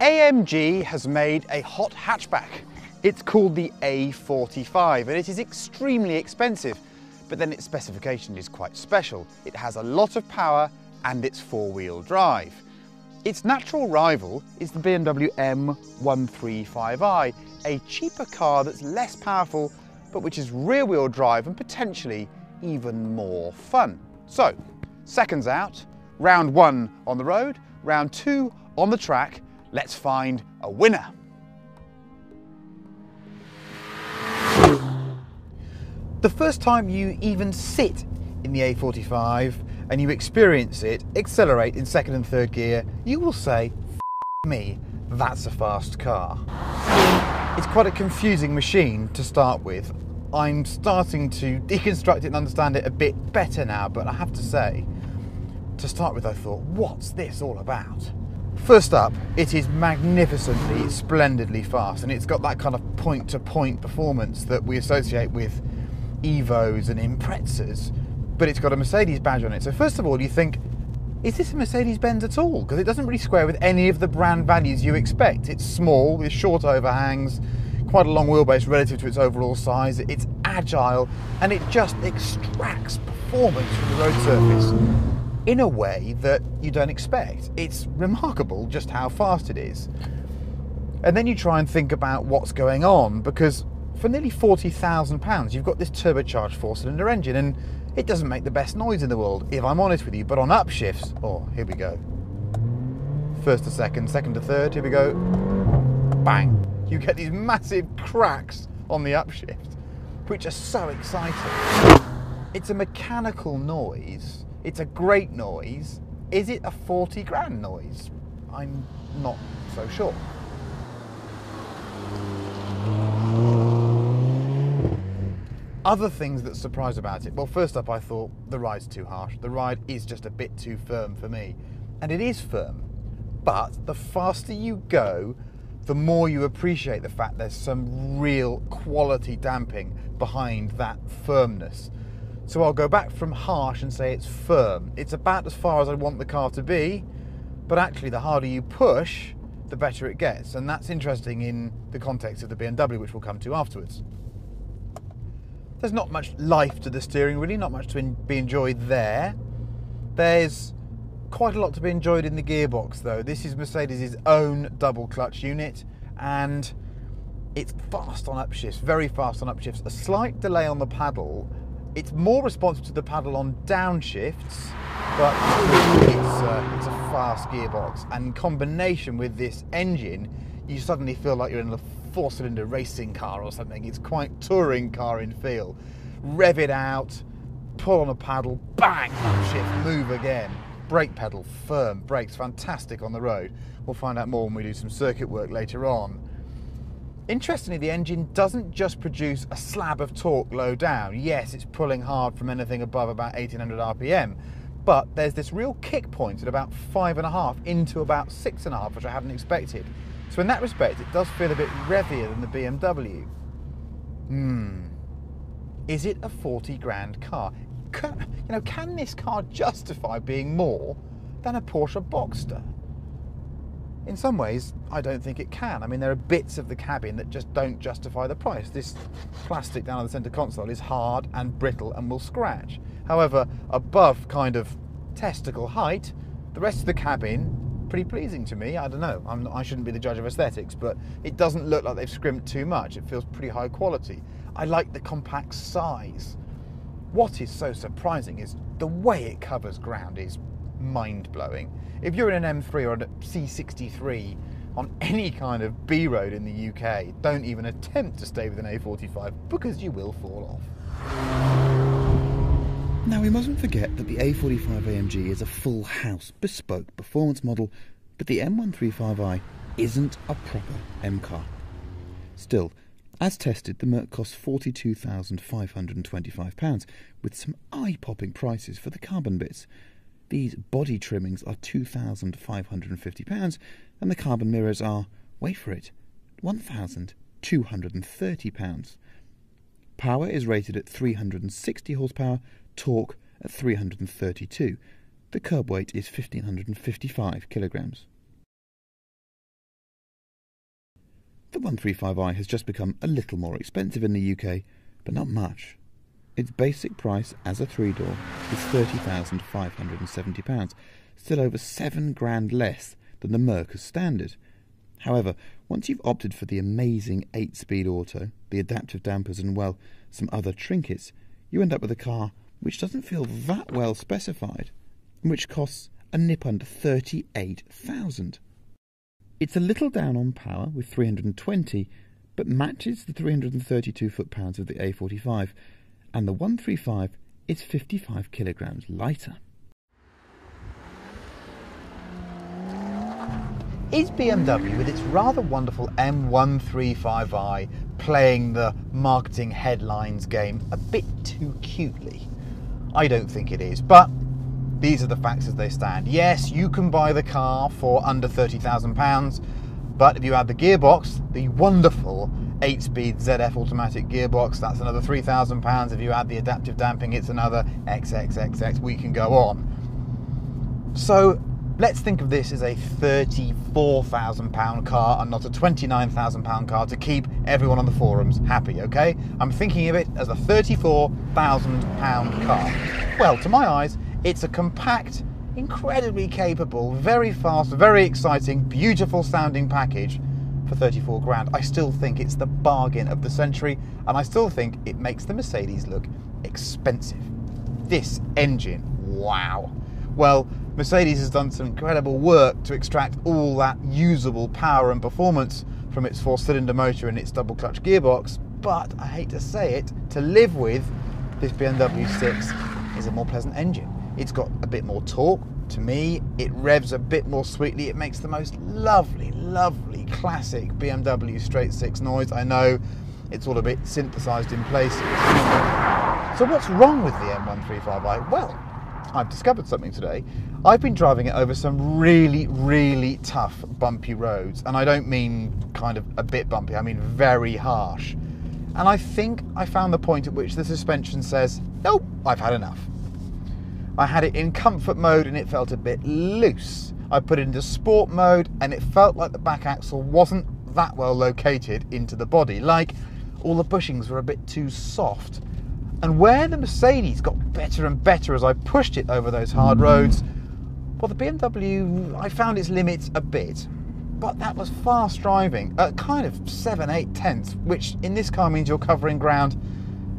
AMG has made a hot hatchback. It's called the A45 and it is extremely expensive, but then its specification is quite special. It has a lot of power and it's four-wheel drive. Its natural rival is the BMW M135i, a cheaper car that's less powerful, but which is rear-wheel drive and potentially even more fun. So, seconds out, round one on the road, round two on the track. Let's find a winner. The first time you even sit in the A45 and you experience it accelerate in second and third gear, you will say, "F me, that's a fast car." It's quite a confusing machine to start with. I'm starting to deconstruct it and understand it a bit better now, but I have to say, to start with I thought, what's this all about? First up, it is magnificently, splendidly fast, and it's got that kind of point-to-point performance that we associate with Evos and Imprezas, but it's got a Mercedes badge on it. So first of all, you think, is this a Mercedes-Benz at all? Because it doesn't really square with any of the brand values you expect. It's small, with short overhangs, quite a long wheelbase relative to its overall size. It's agile, and it just extracts performance from the road surface in a way that you don't expect. It's remarkable just how fast it is. And then you try and think about what's going on, because for nearly £40,000 you've got this turbocharged four-cylinder engine, and it doesn't make the best noise in the world, if I'm honest with you, but on upshifts, oh, here we go. First to second, second to third, here we go. Bang. You get these massive cracks on the upshift, which are so exciting. It's a mechanical noise. It's a great noise. Is it a 40 grand noise? I'm not so sure. Other things that surprise about it. Well, first up, I thought the ride's too harsh. The ride is just a bit too firm for me. And it is firm. But the faster you go, the more you appreciate the fact there's some real quality damping behind that firmness. So I'll go back from harsh and say it's firm. It's about as far as I want the car to be, but actually the harder you push, the better it gets. And that's interesting in the context of the BMW, which we'll come to afterwards. There's not much life to the steering, really, not much to be enjoyed there. There's quite a lot to be enjoyed in the gearbox, though. This is Mercedes' own double clutch unit, and it's fast on upshifts, very fast on upshifts. A slight delay on the paddle. It's more responsive to the paddle on downshifts, but it's a fast gearbox, and in combination with this engine, you suddenly feel like you're in a four-cylinder racing car or something. It's quite touring car in feel. Rev it out, pull on a paddle, bang, upshift, move again. Brake pedal, firm, brakes, fantastic on the road. We'll find out more when we do some circuit work later on. Interestingly, the engine doesn't just produce a slab of torque low down. Yes, it's pulling hard from anything above about 1800 RPM, but there's this real kick point at about 5.5 into about 6.5, which I hadn't expected. So in that respect, it does feel a bit revier than the BMW. Is it a 40 grand car? Can this car justify being more than a Porsche Boxster? In some ways, I don't think it can. I mean, there are bits of the cabin that just don't justify the price. This plastic down on the centre console is hard and brittle and will scratch. However, above kind of testicle height, the rest of the cabin, pretty pleasing to me. I don't know, I shouldn't be the judge of aesthetics, but it doesn't look like they've scrimped too much. It feels pretty high quality. I like the compact size. What is so surprising is the way it covers ground is mind-blowing. If you're in an M3 or a C63 on any kind of B road in the UK, don't even attempt to stay with an A45 because you will fall off. Now we mustn't forget that the A45 AMG is a full house, bespoke performance model, but the M135i isn't a proper M car. Still, as tested, the Merc costs £42,525, with some eye-popping prices for the carbon bits. These body trimmings are £2,550, and the carbon mirrors are, wait for it, £1,230. Power is rated at 360 horsepower, torque at 332. The curb weight is 1,555 kilograms. The 135i has just become a little more expensive in the UK, but not much. Its basic price as a three-door is £30,570, still over £7,000 less than the Merc as standard. However, once you've opted for the amazing 8-speed auto, the adaptive dampers and, well, some other trinkets, you end up with a car which doesn't feel that well specified, and which costs a nip under £38,000. It's a little down on power with 320, but matches the 332 foot-pounds of the A45, and the 135 is 55 kilograms lighter. Is BMW, with its rather wonderful M135i, playing the marketing headlines game a bit too cutely? I don't think it is, but these are the facts as they stand. Yes, you can buy the car for under £30,000, but if you add the gearbox, the wonderful 8-speed ZF automatic gearbox, that's another £3,000. If you add the adaptive damping, it's another XXXX. We can go on. So let's think of this as a £34,000 car and not a £29,000 car to keep everyone on the forums happy, okay? I'm thinking of it as a £34,000 car. Well, to my eyes, it's a compact, incredibly capable, very fast, very exciting, beautiful sounding package for 34 grand. I still think it's the bargain of the century, and I still think it makes the Mercedes look expensive. This engine, wow. Well, Mercedes has done some incredible work to extract all that usable power and performance from its 4-cylinder motor and its double clutch gearbox, but I hate to say it, to live with, this BMW 6 is a more pleasant engine. It's got a bit more torque. To me, it revs a bit more sweetly. It makes the most lovely, lovely, classic BMW straight six noise. I know it's all a bit synthesized in places. So what's wrong with the M135i? Well, I've discovered something today. I've been driving it over some really, really tough, bumpy roads. And I don't mean kind of a bit bumpy, I mean very harsh. And I think I found the point at which the suspension says, nope, I've had enough. I had it in comfort mode and it felt a bit loose. I put it into sport mode and it felt like the back axle wasn't that well located into the body, like all the bushings were a bit too soft. And where the Mercedes got better and better as I pushed it over those hard roads, well, the BMW, I found its limits a bit. But that was fast driving at kind of 7-8 tenths, which in this car means you're covering ground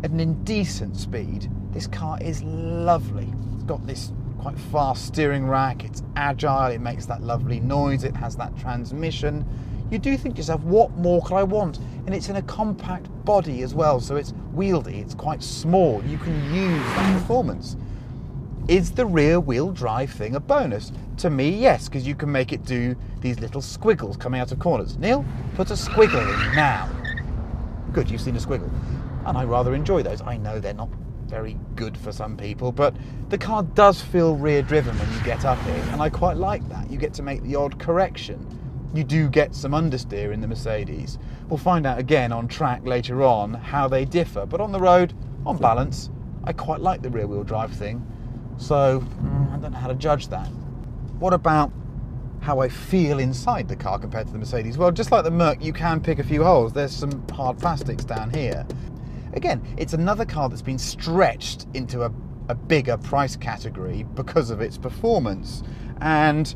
at an indecent speed. This car is lovely. It's got this quite fast steering rack, it's agile, it makes that lovely noise, it has that transmission. You do think to yourself, what more could I want? And it's in a compact body as well, so it's wieldy, it's quite small, you can use that performance. Is the rear wheel drive thing a bonus? To me, yes, because you can make it do these little squiggles coming out of corners. Neil, put a squiggle in now. Good, you've seen a squiggle. And I rather enjoy those. I know they're not very good for some people, but the car does feel rear driven when you get up it, and I quite like that. You get to make the odd correction. You do get some understeer in the Mercedes. We'll find out again on track later on how they differ, but on the road, on balance, I quite like the rear wheel drive thing. So I don't know how to judge that. What about how I feel inside the car compared to the Mercedes? Well, just like the Merc, you can pick a few holes. There's some hard plastics down here. Again, it's another car that's been stretched into a bigger price category because of its performance. And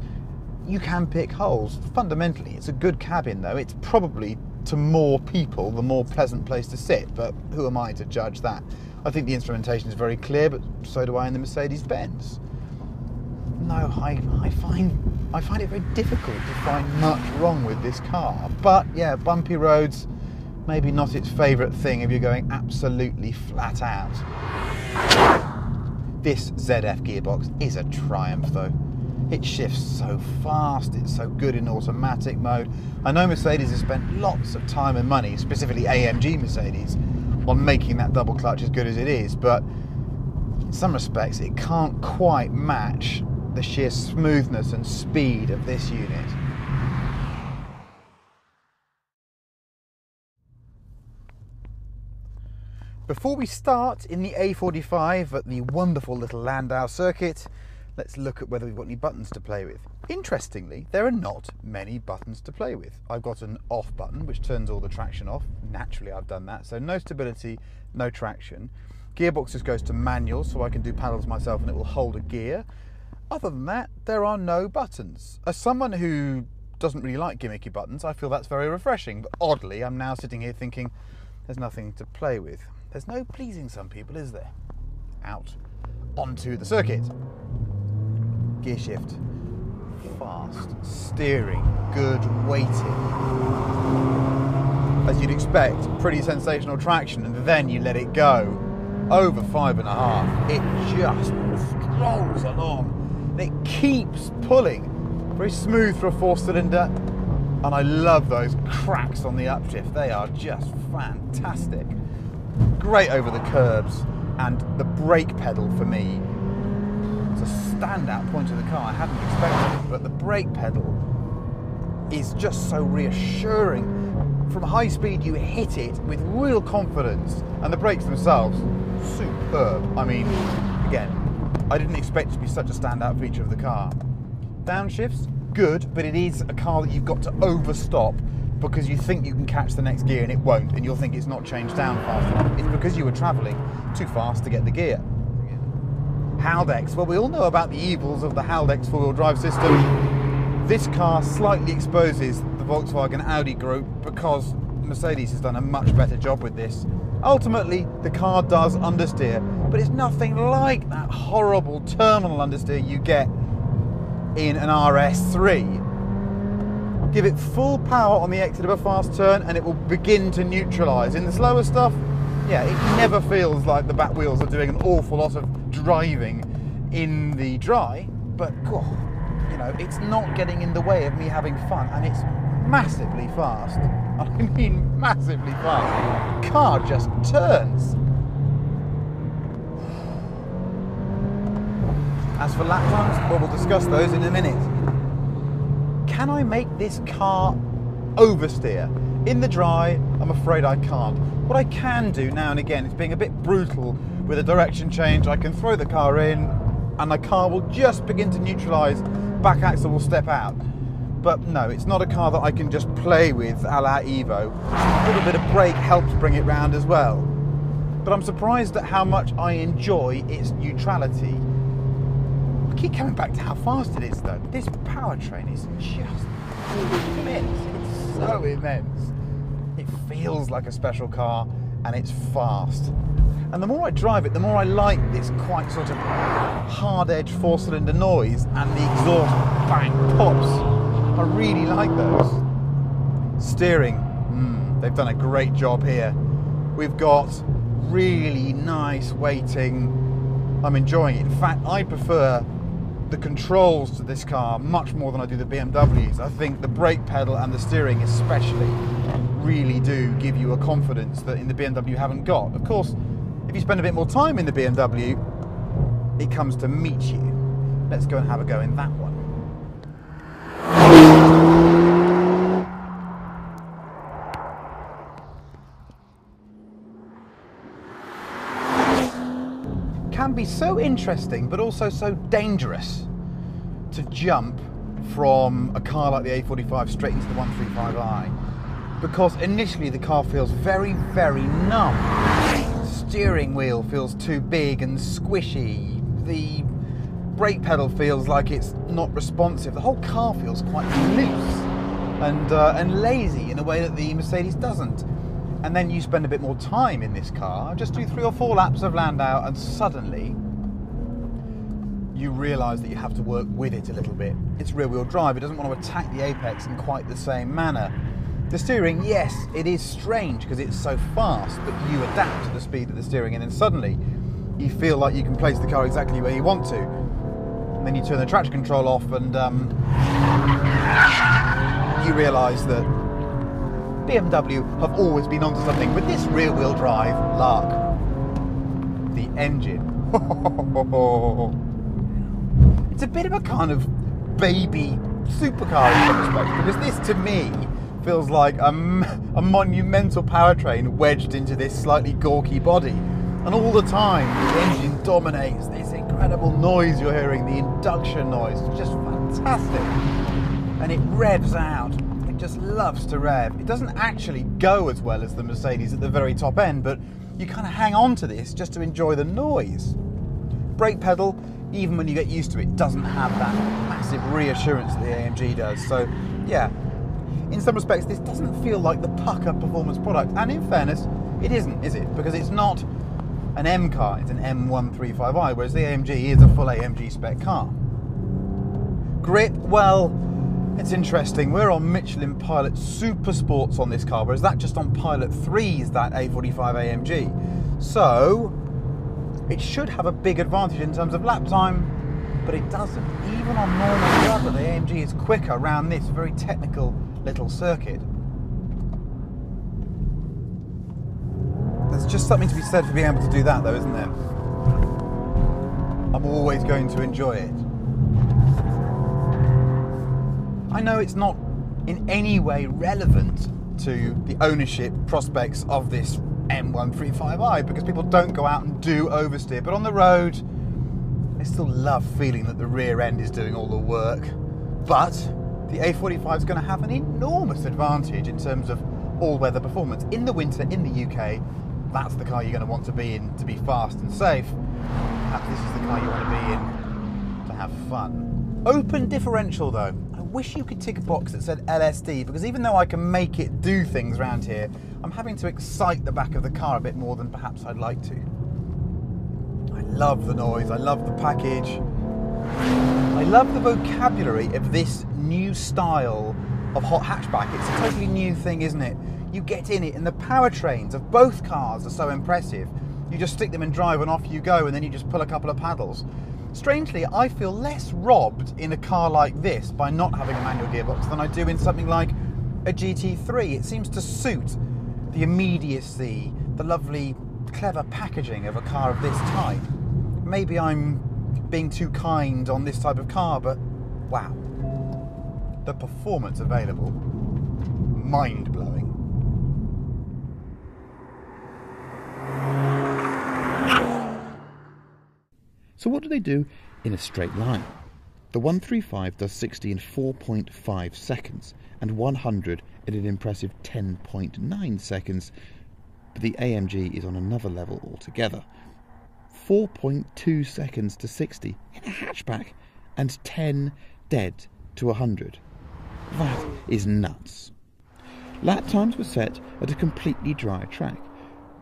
you can pick holes. Fundamentally, it's a good cabin though. It's probably, to more people, the more pleasant place to sit, but who am I to judge that? I think the instrumentation is very clear, but so do I in the Mercedes-Benz. No, I find it very difficult to find much wrong with this car. But yeah, bumpy roads, maybe not its favourite thing if you're going absolutely flat out. This ZF gearbox is a triumph though. It shifts so fast, it's so good in automatic mode. I know Mercedes has spent lots of time and money, specifically AMG Mercedes, on making that double clutch as good as it is, but in some respects it can't quite match the sheer smoothness and speed of this unit. Before we start in the A45 at the wonderful little Landau circuit, let's look at whether we've got any buttons to play with. Interestingly, there are not many buttons to play with. I've got an off button, which turns all the traction off. Naturally, I've done that. So no stability, no traction. Gearbox just goes to manual, so I can do paddles myself and it will hold a gear. Other than that, there are no buttons. As someone who doesn't really like gimmicky buttons, I feel that's very refreshing. But oddly, I'm now sitting here thinking, there's nothing to play with. There's no pleasing some people, is there? Out onto the circuit. Gear shift, fast. Steering, good weighting. As you'd expect, pretty sensational traction, and then you let it go. Over 5.5, it just strolls along. And it keeps pulling. Very smooth for a 4-cylinder, and I love those cracks on the upshift. They are just fantastic. Great over the curbs, and the brake pedal for me, it's a standout point of the car. I hadn't expected it, but the brake pedal is just so reassuring. From high speed, you hit it with real confidence, and the brakes themselves, superb. I mean, again, I didn't expect it to be such a standout feature of the car. Downshifts, good, but it is a car that you've got to overstop because you think you can catch the next gear and it won't, and you'll think it's not changed down fast enough. It's because you were travelling too fast to get the gear. Haldex, well, we all know about the evils of the Haldex four-wheel drive system. This car slightly exposes the Volkswagen Audi group because Mercedes has done a much better job with this. Ultimately, the car does understeer, but it's nothing like that horrible terminal understeer you get in an RS3. Give it full power on the exit of a fast turn and it will begin to neutralise. In the slower stuff, yeah, it never feels like the back wheels are doing an awful lot of driving in the dry, but God, you know, it's not getting in the way of me having fun, and it's massively fast. I mean massively fast. The car just turns. As for lap times, well, we'll discuss those in a minute. Can I make this car oversteer? In the dry, I'm afraid I can't. What I can do now and again is being a bit brutal with a direction change. I can throw the car in and the car will just begin to neutralise, back axle will step out. But no, it's not a car that I can just play with a la Evo. A little bit of brake helps bring it round as well. But I'm surprised at how much I enjoy its neutrality. I keep coming back to how fast it is though. This powertrain is just immense. It's so immense. It feels like a special car and it's fast. And the more I drive it, the more I like this quite sort of hard-edged 4-cylinder noise and the exhaust bang pops. I really like those. Steering, they've done a great job here. We've got really nice weighting. I'm enjoying it. In fact, I prefer the controls to this car much more than I do the BMWs. I think the brake pedal and the steering especially really do give you a confidence that in the BMW you haven't got. Of course, if you spend a bit more time in the BMW, it comes to meet you. Let's go and have a go in that one. Can be so interesting, but also so dangerous to jump from a car like the A45 straight into the 135i, because initially the car feels very, very numb. Steering wheel feels too big and squishy. The brake pedal feels like it's not responsive. The whole car feels quite loose and lazy in a way that the Mercedes doesn't. And then you spend a bit more time in this car, just do 3 or 4 laps of Landau, and suddenly you realise that you have to work with it a little bit. It's rear-wheel drive, it doesn't want to attack the apex in quite the same manner. The steering, yes, it is strange because it's so fast, but you adapt to the speed of the steering, and then suddenly you feel like you can place the car exactly where you want to. And then you turn the traction control off and you realise that BMW have always been onto something with this rear-wheel drive lark. The engine. It's a bit of a kind of baby supercar in some respects, because this to me feels like a monumental powertrain wedged into this slightly gawky body. And all the time the engine dominates this incredible incredible noise you're hearing, the induction noise, it's just fantastic. And it revs out. It just loves to rev. It doesn't actually go as well as the Mercedes at the very top end, but you kind of hang on to this just to enjoy the noise. Brake pedal, even when you get used to it, doesn't have that massive reassurance that the AMG does. So yeah, in some respects this doesn't feel like the pucker performance product, and in fairness it isn't, is it? Because it's not an M car, it's an M135i, whereas the AMG is a full AMG spec car. Grip, well, it's interesting. We're on Michelin Pilot Super Sports on this car, whereas that just on Pilot 3's that A45 AMG. So it should have a big advantage in terms of lap time, but it doesn't. Even on normal rubber, the AMG is quicker around this very technical little circuit. There's just something to be said for being able to do that though, isn't there? I'm always going to enjoy it. I know it's not in any way relevant to the ownership prospects of this M135i because people don't go out and do oversteer, but on the road I still love feeling that the rear end is doing all the work. But the A45 is going to have an enormous advantage in terms of all-weather performance. In the winter, in the UK, that's the car you're going to want to be in to be fast and safe. Perhaps this is the car you want to be in to have fun. Open differential though. I wish you could tick a box that said LSD, because even though I can make it do things around here, I'm having to excite the back of the car a bit more than perhaps I'd like to. I love the noise, I love the package. I love the vocabulary of this new style of hot hatchback. It's a totally new thing, isn't it? You get in it and the powertrains of both cars are so impressive. You just stick them in drive and off you go, and then you just pull a couple of paddles. Strangely, I feel less robbed in a car like this by not having a manual gearbox than I do in something like a GT3. It seems to suit the immediacy, the lovely, clever packaging of a car of this type. Maybe I'm being too kind on this type of car, but wow. The performance available, mind-blowing. So what do they do in a straight line? The 135 does 60 in 4.5 seconds and 100 in an impressive 10.9 seconds, but the AMG is on another level altogether. 4.2 seconds to 60 in a hatchback and 10 dead to 100. That is nuts. Lap times were set at a completely dry track.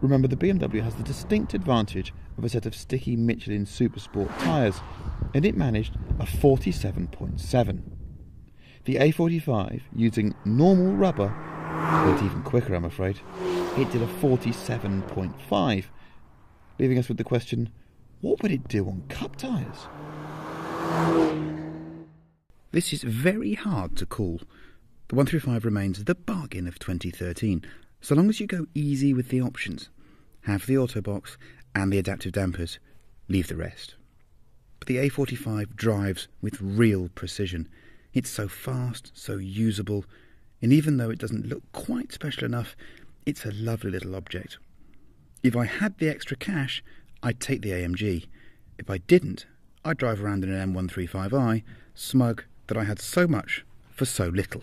Remember, the BMW has the distinct advantage of a set of sticky Michelin Supersport tyres, and it managed a 47.7. The A45, using normal rubber, went even quicker, I'm afraid. It did a 47.5, leaving us with the question, what would it do on cup tyres? This is very hard to call. The 135 remains the bargain of 2013, so long as you go easy with the options. Have the auto box and the adaptive dampers, leave the rest. But the A45 drives with real precision. It's so fast, so usable, and even though it doesn't look quite special enough, it's a lovely little object. If I had the extra cash, I'd take the AMG. If I didn't, I'd drive around in an M135i, smug that I had so much for so little.